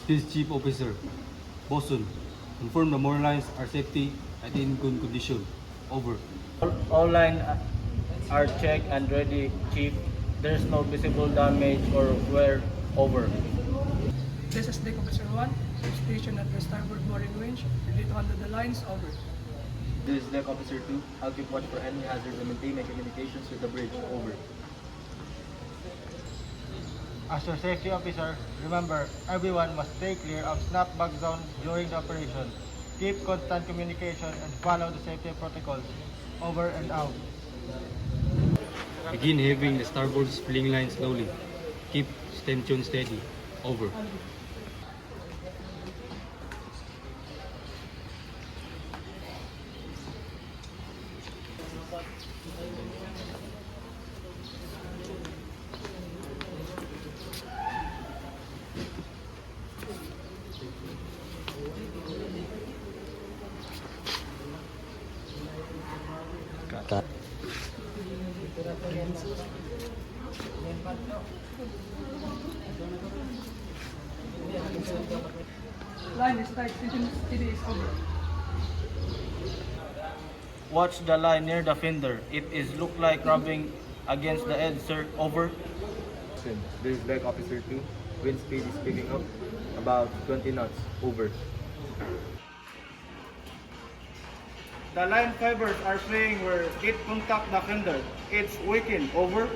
This Chief Officer, Bosun, confirm the mooring lines are safety and in good condition. Over. All lines are checked and ready, Chief. There is no visible damage or wear. Over. This is Deck Officer 1, stationed at the starboard mooring winch, ready to handle the lines. Over. This is Deck Officer 2. I'll keep watch for any hazards and maintain my communications with the bridge. Over. As your safety officer, remember, everyone must stay clear of snapback zone during the operation. Keep constant communication and follow the safety protocols. Over and out. Begin heaving the starboard spling line slowly. Keep stem tune steady. Over. Line is tight, it is over. Watch the line near the fender. It is look like rubbing against the edge, sir. Over. This is Deck Officer 2. Wind speed is picking up about 20 knots. Over. The line fibers are playing where it contact the fender. It's weakened. Over.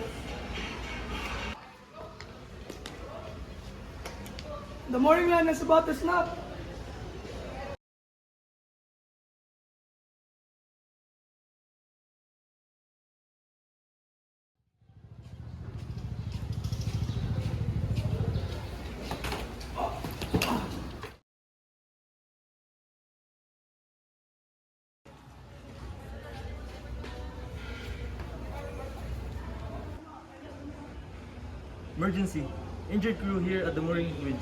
The mooring line is about to snap. Emergency. Injured crew here at the mooring winch.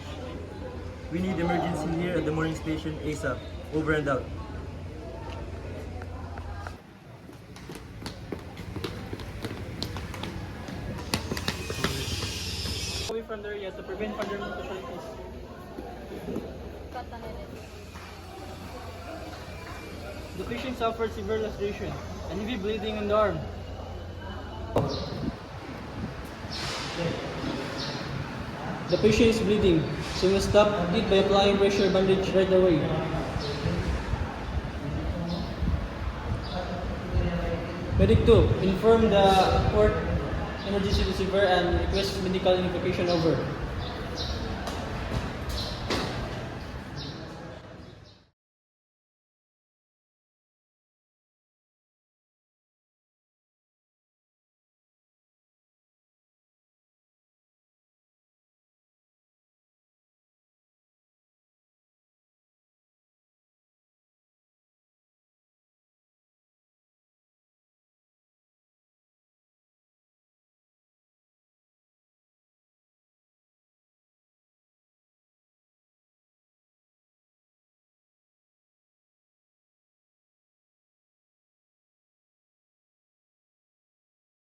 We need emergency here at the mooring station ASAP. Over and out. Away from the area to prevent further casualties. The patient suffered severe laceration and heavy bleeding in the arm. The patient is bleeding, so we must stop it by applying pressure bandage right away. Medic 2, inform the port emergency receiver and request medical evacuation. Over.